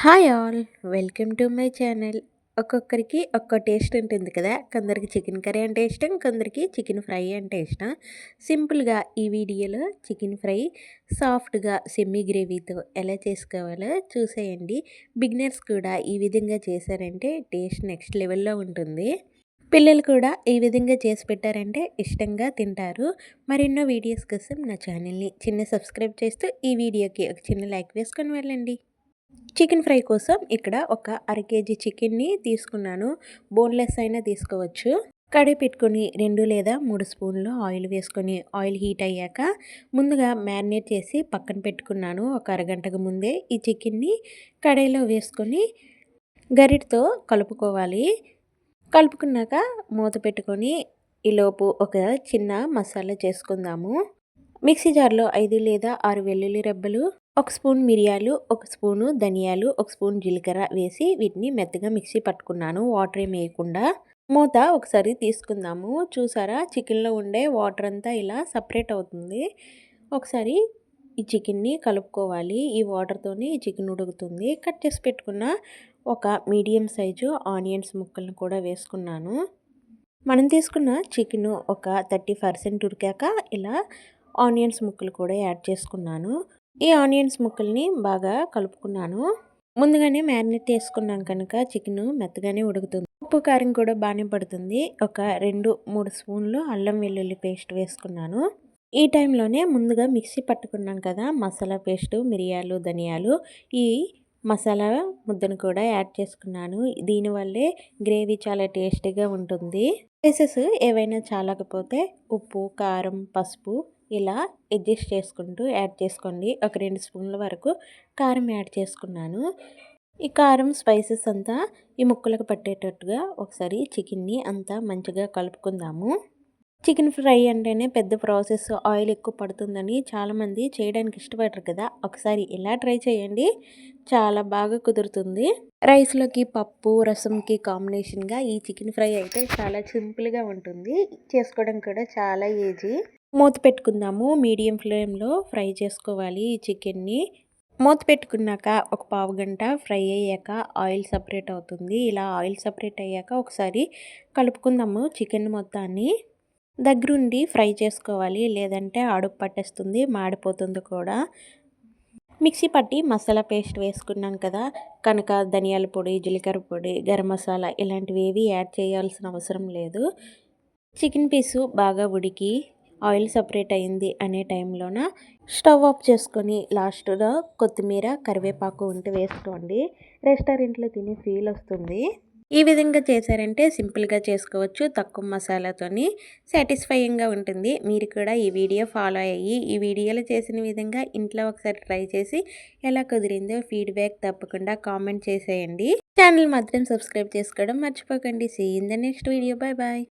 Hi all, welcome to my channel. ఒక్కొక్కరికి ఒక్కో taste ఉంటుంది కదా. కొందరికి చికెన్ కర్రీ అంటే ఇష్టం, కొందరికి చికెన్ ఫ్రై అంటే ఇష్టం. సింపుల్గా ఈ వీడియోలో చికెన్ ఫ్రై సాఫ్ట్గా సెమీ గ్రేవీతో ఎలా చేసుకోవాలో చూసేయండి. బిగినర్స్ కూడా ఈ విధంగా చేశారంటే టేస్ట్ నెక్స్ట్ లెవెల్లో ఉంటుంది. పిల్లలు కూడా ఈ విధంగా చేసి పెట్టారంటే ఇష్టంగా తింటారు. మరెన్నో వీడియోస్ కోసం నా ఛానల్ని చిన్న సబ్స్క్రైబ్ చేస్తూ ఈ వీడియోకి ఒక చిన్న లైక్ వేసుకొని వెళ్ళండి. చికెన్ ఫ్రై కోసం ఇక్కడ ఒక అర కేజీ చికెన్ని తీసుకున్నాను. బోన్లెస్ అయినా తీసుకోవచ్చు. కడాయి పెట్టుకొని 2 లేదా 3 స్పూన్లు ఆయిల్ వేసుకొని ఆయిల్ హీట్ అయ్యాక ముందుగా మ్యారినేట్ చేసి పక్కన పెట్టుకున్నాను. ఒక అరగంటకు ముందే ఈ చికెన్ని కడాయిలో వేసుకొని గరిటతో కలుపుకోవాలి. కలుపుకున్నాక మూత పెట్టుకొని ఈలోపు ఒక చిన్న మసాలా చేసుకుందాము. మిక్సీ జార్లో 5 లేదా 6 వెల్లుల్లి రెబ్బలు, 1 స్పూన్ మిరియాలు, 1 స్పూను ధనియాలు, 1 స్పూన్ జీలకర్ర వేసి వీటిని మెత్తగా మిక్సీ పట్టుకున్నాను, వాటర్ ఏమి వేయకుండా. మూత ఒకసారి తీసుకుందాము. చూసారా, చికెన్లో ఉండే వాటర్ అంతా ఇలా సపరేట్ అవుతుంది. ఒకసారి ఈ చికెన్ని కలుపుకోవాలి. ఈ వాటర్తోని ఈ చికెన్ ఉడుకుతుంది. కట్ చేసి పెట్టుకున్న ఒక మీడియం సైజు ఆనియన్స్ ముక్కలను కూడా వేసుకున్నాను. మనం తీసుకున్న చికెన్ ఒక 30% ఉడికాక ఇలా ఆనియన్స్ ముక్కలు కూడా యాడ్ చేసుకున్నాను. ఈ ఆనియన్స్ ముక్కల్ని బాగా కలుపుకున్నాను. ముందుగానే మ్యారినేట్ చేసుకున్నాం కనుక చికెన్ మెత్తగానే ఉడుకుతుంది. ఉప్పు కారం కూడా బాగానే పడుతుంది. ఒక 2-3 స్పూన్లు అల్లం వెల్లుల్లి పేస్ట్ వేసుకున్నాను. ఈ టైంలోనే ముందుగా మిక్సీ పట్టుకున్నాం కదా మసాలా పేస్టు, మిరియాలు, ధనియాలు, ఈ మసాలా ముద్దను కూడా యాడ్ చేసుకున్నాను. దీనివల్లే గ్రేవీ చాలా టేస్టీగా ఉంటుంది. స్పైసెస్ ఏవైనా చాలకపోతే ఉప్పు, కారం, పసుపు ఇలా అడ్జస్ట్ చేసుకుంటూ యాడ్ చేసుకోండి. ఒక 2 స్పూన్ల వరకు కారం యాడ్ చేసుకున్నాను. ఈ కారం స్పైసెస్ అంతా ఈ ముక్కలకు పట్టేటట్టుగా ఒకసారి చికెన్ని అంతా మంచిగా కలుపుకుందాము. చికెన్ ఫ్రై అంటేనే పెద్ద ప్రాసెస్, ఆయిల్ ఎక్కువ పడుతుందని చాలామంది చేయడానికి ఇష్టపడరు కదా. ఒకసారి ఇలా ట్రై చేయండి, చాలా బాగా కుదురుతుంది. రైస్లోకి, పప్పు, రసంకి కాంబినేషన్గా ఈ చికెన్ ఫ్రై అయితే చాలా సింపుల్గా ఉంటుంది. చేసుకోవడం కూడా చాలా ఈజీ. మూత పెట్టుకుందాము. మీడియం ఫ్లేమ్లో ఫ్రై చేసుకోవాలి ఈ చికెన్ని. మూత పెట్టుకున్నాక ఒక పావు గంట ఫ్రై అయ్యాక ఆయిల్ సపరేట్ అవుతుంది. ఇలా ఆయిల్ సపరేట్ అయ్యాక ఒకసారి కలుపుకుందాము. చికెన్ మొత్తాన్ని దగ్గరుండి ఫ్రై చేసుకోవాలి, లేదంటే అడుగు పట్టేస్తుంది, మాడిపోతుంది కూడా. మిక్సీ పట్టి మసాలా పేస్ట్ వేసుకున్నాం కదా, కనుక ధనియాల పొడి, జీలకర్ర పొడి, గరం మసాలా ఇలాంటివి ఏవి యాడ్ చేయాల్సిన అవసరం లేదు. చికెన్ పీసు బాగా ఉడికి ఆయిల్ సపరేట్ అయింది అనే టైంలోన స్టవ్ ఆఫ్ చేసుకొని లాస్ట్లో కొత్తిమీర, కరివేపాకు ఉంటే వేసుకోండి. రెస్టారెంట్లో తినే ఫీల్ వస్తుంది. ఈ విధంగా చేశారంటే సింపుల్గా చేసుకోవచ్చు, తక్కువ మసాలాతోని సాటిస్ఫైయింగ్గా ఉంటుంది. మీరు కూడా ఈ వీడియో ఫాలో అయ్యి ఈ వీడియోలో చేసిన విధంగా ఇంట్లో ఒకసారి ట్రై చేసి ఎలా కుదిరిందో ఫీడ్బ్యాక్ తప్పకుండా కామెంట్ చేసేయండి. ఛానల్ మాత్రం సబ్స్క్రైబ్ చేసుకోవడం మర్చిపోకండి. See in the next video. Bye bye.